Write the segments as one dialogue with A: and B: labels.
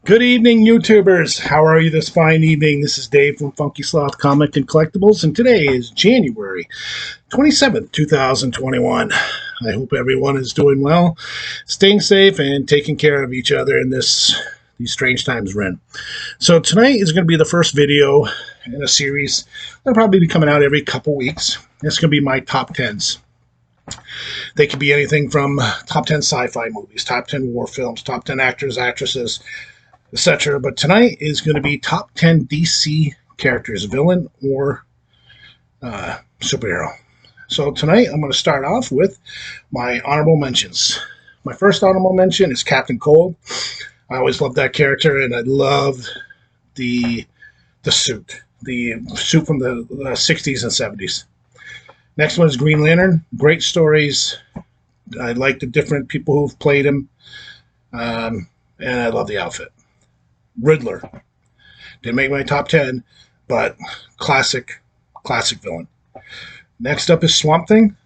A: Good evening, YouTubers. How are you this fine evening? This is Dave from Funky Sloth Comic and Collectibles, and today is January 27th, 2021. I hope everyone is doing well, staying safe, and taking care of each other in these strange times we're in. So tonight is going to be the first video in a series that'll probably be coming out every couple weeks. It's going to be my top 10s. They could be anything from top 10 sci-fi movies, top 10 war films, top 10 actors, actresses, etc. But tonight is going to be top 10 DC characters, villain or superhero. So tonight I'm going to start off with my honorable mentions. My first honorable mention is Captain Cold. I always loved that character, and I love the suit from the 60s and 70s. Next one is Green Lantern. Great stories. I like the different people who've played him, and I love the outfit. Riddler. Didn't make my top 10, but classic villain. Next up is Swamp Thing.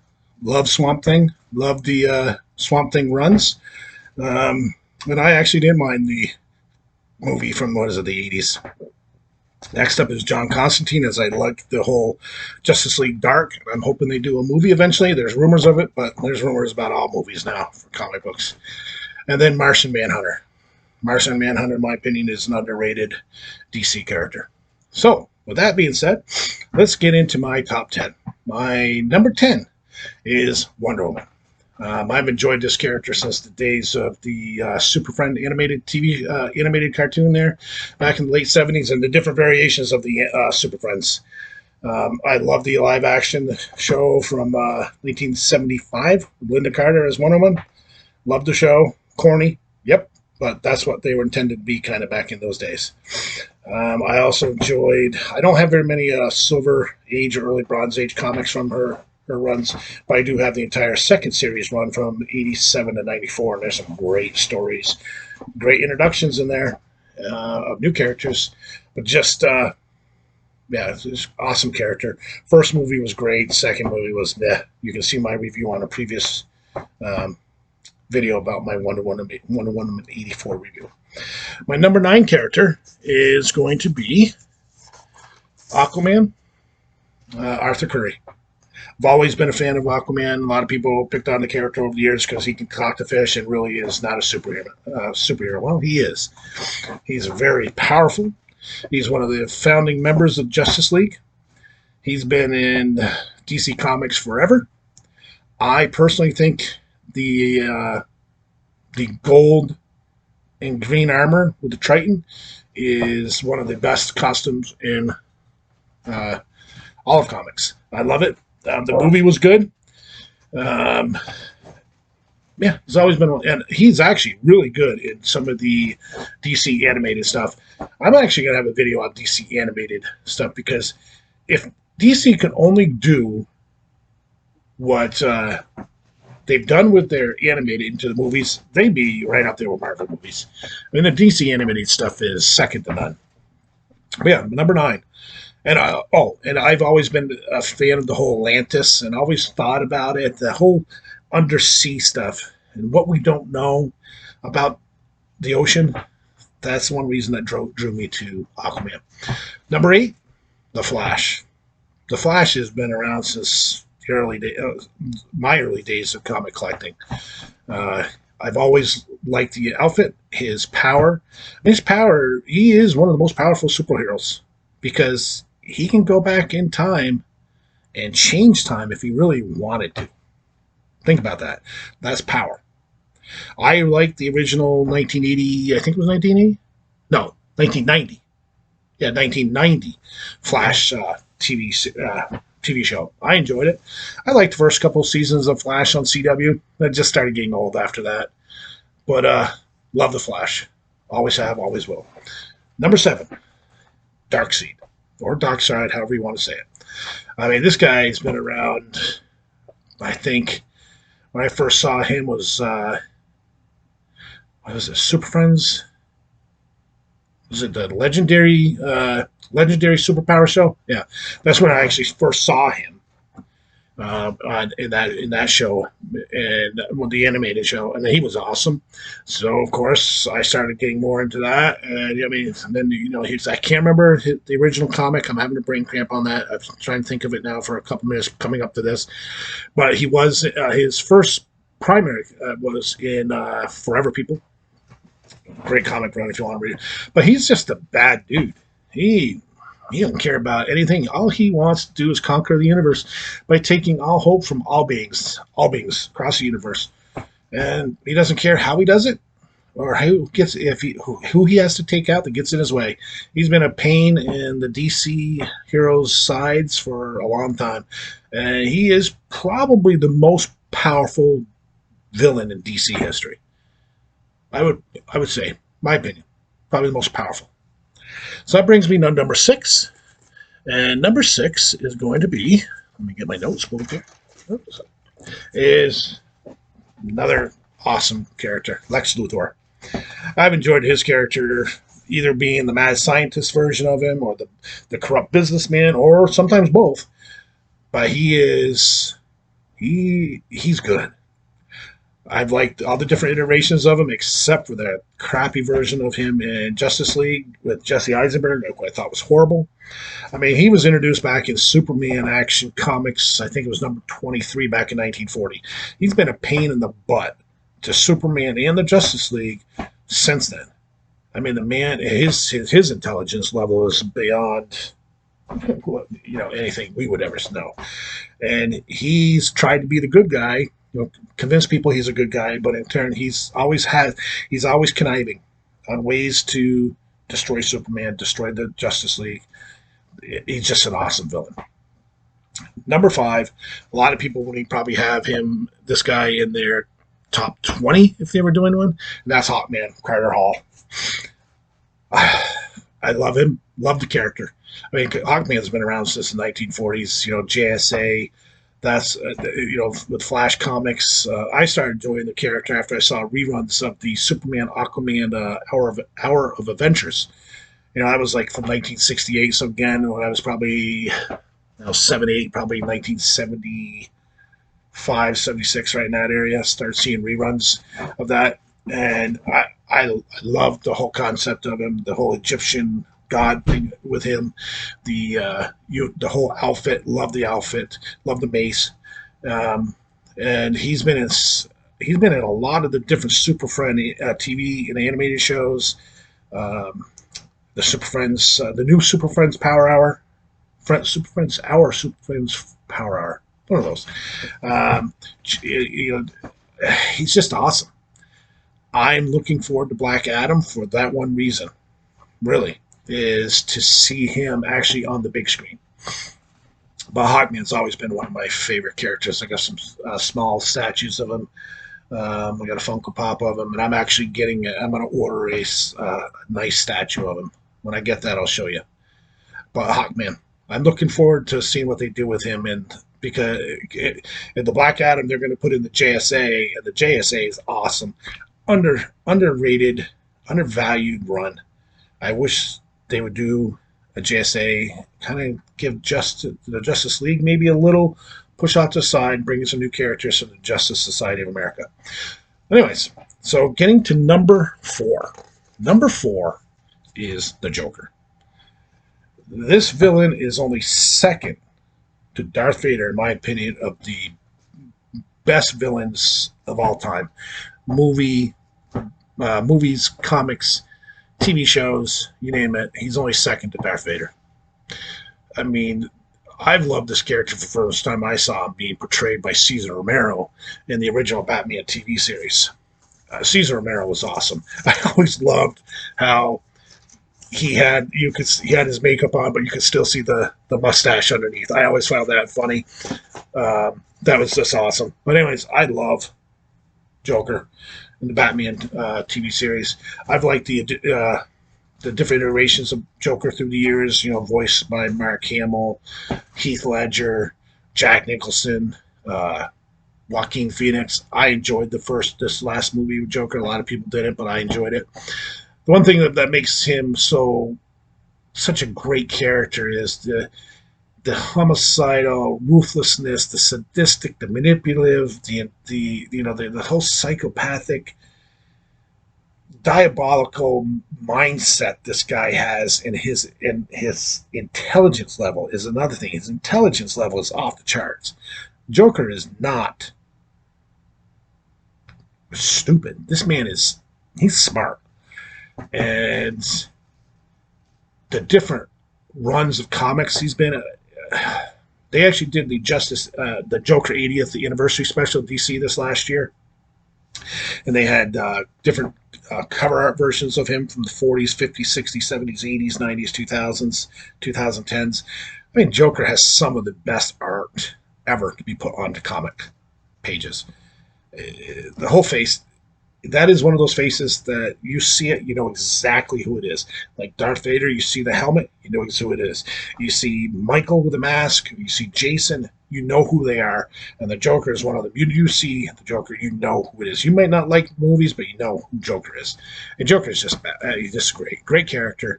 A: Love Swamp Thing. Love the Swamp Thing runs. And I actually didn't mind the movie from, the 80s. Next up is John Constantine, as I like the whole Justice League Dark. I'm hoping they do a movie eventually. There's rumors of it, but there's rumors about all movies now for comic books. And then Martian Manhunter. Martian Manhunter, in my opinion, is an underrated DC character. So, with that being said, let's get into my top 10. My number 10 is Wonder Woman. I've enjoyed this character since the days of the Super Friend animated TV animated cartoon there, back in the late 70s, and the different variations of the Super Friends. I love the live action show from 1975 with Linda Carter as Wonder Woman. Love the show. Corny. Yep. But that's what they were intended to be kind of back in those days. I also enjoyed, I don't have very many Silver Age or early Bronze Age comics from her runs, but I do have the entire second series run from 87 to 94, and there's some great stories, great introductions in there of new characters, but just, yeah, it's an awesome character. First movie was great, second movie was meh. You can see my review on a previous video about my Wonder Woman 84 review. My number 9 character is going to be Aquaman, Arthur Curry. I've always been a fan of Aquaman. A lot of people picked on the character over the years because he can talk to fish and really is not a superhero. Well, he is. He's very powerful. He's one of the founding members of Justice League. He's been in DC Comics forever. I personally think the gold and green armor with the Triton is one of the best costumes in all of comics. I love it. The movie was good. Yeah, he's always been, and he's actually really good in some of the DC animated stuff. I'm actually going to have a video on DC animated stuff, because if DC could only do what they've done with their animated into the movies, they'd be right up there with Marvel movies. I mean, the DC animated stuff is second to none. But yeah, number 9. And and I've always been a fan of the whole Atlantis, and always thought about it, the whole undersea stuff and what we don't know about the ocean. That's one reason that drew me to Aquaman. Number 8, The Flash. The Flash has been around since my early days of comic collecting. I've always liked the outfit, his power. He is one of the most powerful superheroes, because he can go back in time and change time if he really wanted to. Think about that. That's power. I like the original 1980, I think it was 1980? No, 1990. Yeah, 1990 Flash TV show. I enjoyed it. I liked the first couple seasons of Flash on CW. I just started getting old after that. But love the Flash. Always have, always will. Number 7, Darkseid. Or Darkseid, however you want to say it. I mean, this guy's been around, I think, when I first saw him was, what was it, Super Friends? Was it the legendary superpower show? Yeah, that's when I actually first saw him. in that show, and well, the animated show, and he was awesome. So of course I started getting more into that, and I mean, then he's I can't remember the original comic. I'm having a brain cramp on that. I'm trying to think of it now for a couple minutes coming up to this, but he was his first primary was in Forever People. Great comic run if you want to read it, but he's just a bad dude. He he doesn't care about anything. All he wants to do is conquer the universe by taking all hope from all beings across the universe. And he doesn't care how he does it or who gets if he who he has to take out that gets in his way. He's been a pain in the DC heroes' sides for a long time, and he is probably the most powerful villain in DC history. I would say, my opinion, probably the most powerful. So that brings me to number six. And number six is going to be, let me get my notes pulled here, is another awesome character, Lex Luthor. I've enjoyed his character either being the mad scientist version of him or the corrupt businessman or sometimes both. But he's good. I've liked all the different iterations of him, except for that crappy version of him in Justice League with Jesse Eisenberg, who I thought was horrible. I mean, he was introduced back in Superman Action Comics. I think it was number 23 back in 1940. He's been a pain in the butt to Superman and the Justice League since then. I mean, the man, his intelligence level is beyond anything we would ever know. And he's tried to be the good guy, convince people he's a good guy, but in turn he's always conniving on ways to destroy Superman, destroy the Justice League. He's just an awesome villain. Number five, a lot of people would probably have this guy in their top 20 if they were doing one, and that's Hawkman, Carter Hall. I love him, love the character. I mean, Hawkman's been around since the 1940s, JSA. That's, with Flash Comics. I started enjoying the character after I saw reruns of the Superman Aquaman Hour of Adventures. I was like from 1968, so again, when I was probably 7, 8, probably 1975, 76, right in that area. I started seeing reruns of that, and I loved the whole concept of him, the whole Egyptian god thing with him, the whole outfit. Love the outfit, love the mace, and he's been in a lot of the different Super Friend TV and animated shows. The Super Friends, the new Super Friends Power Hour, Super Friends Hour, Super Friends Power Hour, one of those. He's just awesome. I'm looking forward to Black Adam for that one reason, really, is to see him actually on the big screen. But Hawkman's always been one of my favorite characters. I got some small statues of him. I got a Funko Pop of him, and I'm actually I'm going to order a nice statue of him. When I get that, I'll show you. But Hawkman, I'm looking forward to seeing what they do with him, and because in the Black Adam, they're going to put in the JSA, and the JSA is awesome. Underrated, undervalued run. I wish they would do a JSA, kind of give the Justice League maybe a little push out to the side, bringing some new characters from the Justice Society of America. Anyways, so getting to number four. Number four is the Joker. This villain is only second to Darth Vader, in my opinion, of the best villains of all time. Movies, comics, TV shows, you name it. He's only second to Darth Vader. I mean, I've loved this character from the first time I saw him being portrayed by Cesar Romero in the original Batman TV series. Cesar Romero was awesome. I always loved how he had his makeup on, but you could still see the mustache underneath. I always found that funny. That was just awesome. But anyways, I love Joker in the Batman TV series. I've liked the different iterations of Joker through the years. Voiced by Mark Hamill, Heath Ledger, Jack Nicholson, Joaquin Phoenix. I enjoyed this last movie with Joker. A lot of people didn't, but I enjoyed it. The one thing that makes him such a great character is the the homicidal ruthlessness, the sadistic, the manipulative, the whole psychopathic, diabolical mindset this guy has, and his intelligence level is another thing. His intelligence level is off the charts. Joker is not stupid. This man he's smart. And the different runs of comics he's been they actually did the Joker 80th anniversary special at DC this last year, and they had different cover art versions of him from the 40s, 50s, 60s, 70s, 80s, 90s, 2000s, 2010s. I mean, Joker has some of the best art ever to be put onto comic pages. The whole face, that is one of those faces that you see it, you know exactly who it is. Like Darth Vader, you see the helmet, you know who it is. You see Michael with a mask, you see Jason, you know who they are. And the Joker is one of them. You see the Joker, you know who it is. You might not like movies, but you know who Joker is. And Joker is just he's just great. Great character,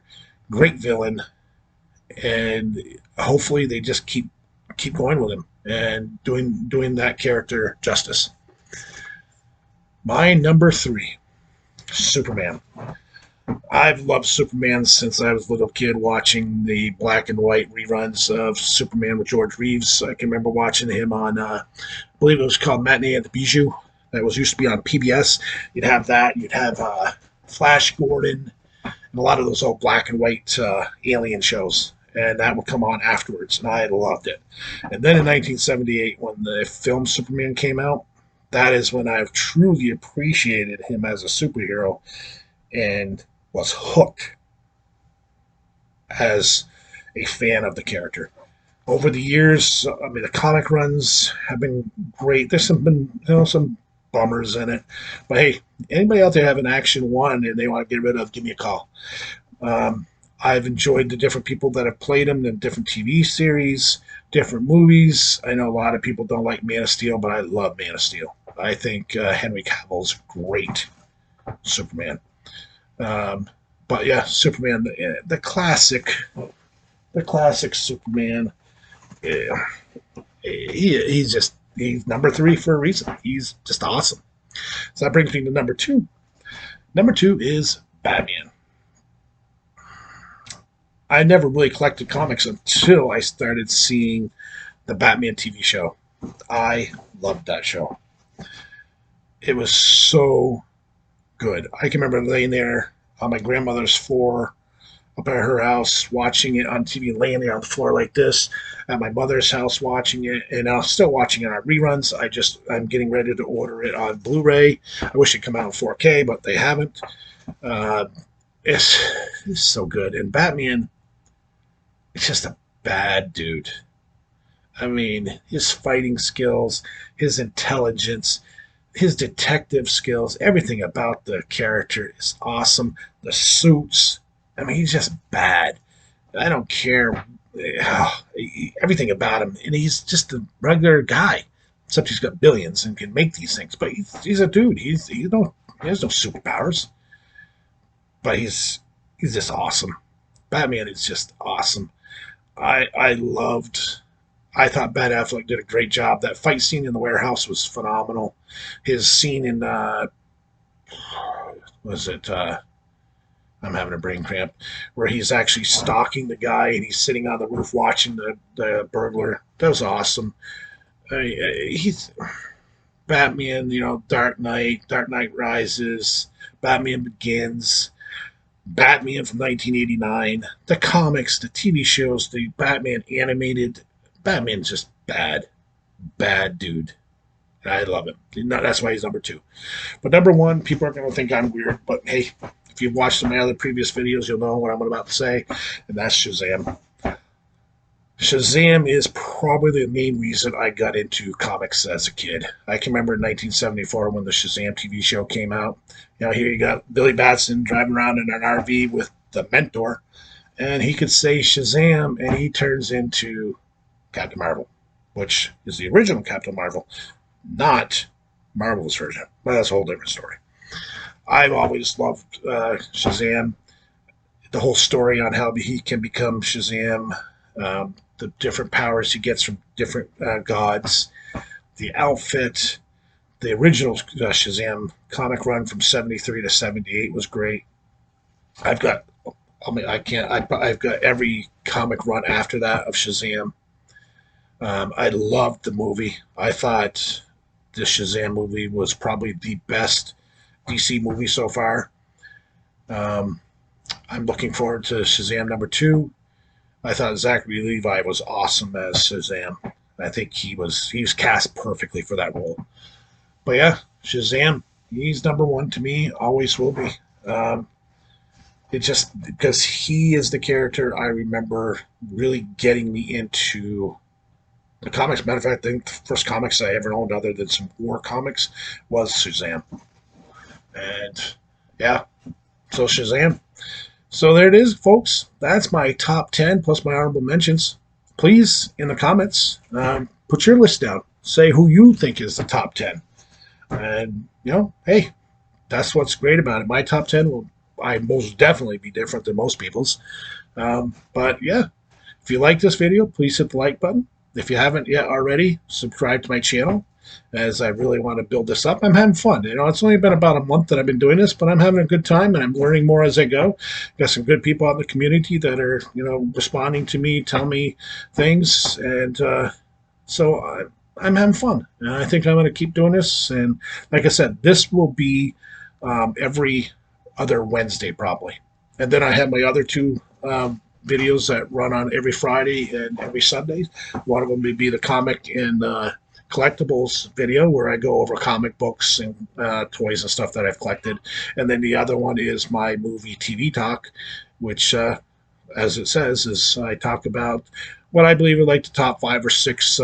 A: great villain, and hopefully they just keep going with him and doing that character justice. My number 3, Superman. I've loved Superman since I was a little kid, watching the black and white reruns of Superman with George Reeves. I can remember watching him on, I believe it was called Matinee at the Bijou. That was used to be on PBS. You'd have that. You'd have Flash Gordon and a lot of those old black and white alien shows. And that would come on afterwards, and I loved it. And then in 1978, when the film Superman came out, that is when I've truly appreciated him as a superhero and was hooked as a fan of the character. Over the years, I mean, the comic runs have been great. There's some bummers in it, but hey, anybody out there have an Action 1 and they want to get rid of, give me a call. I've enjoyed the different people that have played him in different TV series, different movies. I know a lot of people don't like Man of Steel, but I love Man of Steel. I think Henry Cavill's great Superman. But yeah, Superman, the classic Superman. He's number 3 for a reason. He's just awesome. So that brings me to number 2. Number 2 is Batman. I never really collected comics until I started seeing the Batman TV show. I loved that show. It was so good. I can remember laying there on my grandmother's floor up at her house, watching it on TV, laying there on the floor like this, at my mother's house watching it, and I was still watching it on reruns. I'm getting ready to order it on Blu-ray. I wish it'd come out in 4K, but they haven't. It's so good. And Batman, it's just a bad dude. I mean, his fighting skills, his intelligence, his detective skills, everything about the character is awesome. The suits, I mean, he's just bad. I don't care everything about him, and he's just a regular guy. Except he's got billions and can make these things. But he's a dude. He has no superpowers. But he's just awesome. Batman is just awesome. I thought Ben Affleck did a great job. That fight scene in the warehouse was phenomenal. His scene in I'm having a brain cramp, where he's actually stalking the guy and he's sitting on the roof watching the burglar. That was awesome. He's Batman, Dark Knight, Dark Knight Rises, Batman Begins, Batman from 1989, the comics, the TV shows, the Batman animated. Batman's just bad dude. And I love him. That's why he's number 2. But number 1, people are going to think I'm weird, but hey, if you've watched some of my other previous videos, you'll know what I'm about to say, and that's Shazam. Shazam is probably the main reason I got into comics as a kid. I can remember in 1974 when the Shazam TV show came out. Here you got Billy Batson driving around in an RV with the Mentor, and he could say Shazam, and he turns into Captain Marvel, which is the original Captain Marvel, not Marvel's version. But that's a whole different story. I've always loved Shazam, the whole story on how he can become Shazam, the different powers he gets from different gods, the outfit. The original Shazam comic run from 73 to 78 was great. I've got, I mean, I can't, I've got every comic run after that of Shazam. I loved the movie. I thought the Shazam movie was probably the best DC movie so far. Um, I'm looking forward to Shazam #2. I thought Zachary Levi was awesome as Shazam. I think he was cast perfectly for that role. But yeah, Shazam, he's #1 to me, always will be. Um, it just because he is the character I remember really getting me into the comics. Matter of fact, I think the first comics I ever owned, other than some war comics, was Shazam. And yeah, so Shazam. So there it is, folks. That's my top 10 plus my honorable mentions. Please, in the comments, put your list down. Say who you think is the top 10. And, hey, that's what's great about it. My top 10 will I most definitely be different than most people's. But yeah, if you like this video, please hit the like button. If you haven't yet already, subscribe to my channel, as I really want to build this up. I'm having fun. It's only been about a month that I've been doing this, but I'm having a good time and I'm learning more as I go. Got some good people out in the community that are, responding to me, telling me things. And so I'm having fun. And I think I'm going to keep doing this. And like I said, this will be every other Wednesday probably. And then I have my other two videos that run on every Friday and every Sunday. One of them may be the comic and collectibles video where I go over comic books and toys and stuff that I've collected. And then the other one is my movie TV talk, which, as it says, is I talk about what I believe are like the top 5 or 6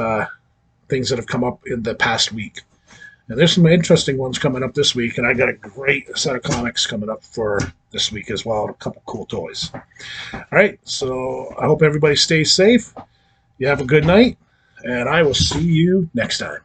A: things that have come up in the past week. And there's some interesting ones coming up this week, and I got a great set of comics coming up for this week as well, a couple cool toys. All right, so I hope everybody stays safe. You have a good night, and I will see you next time.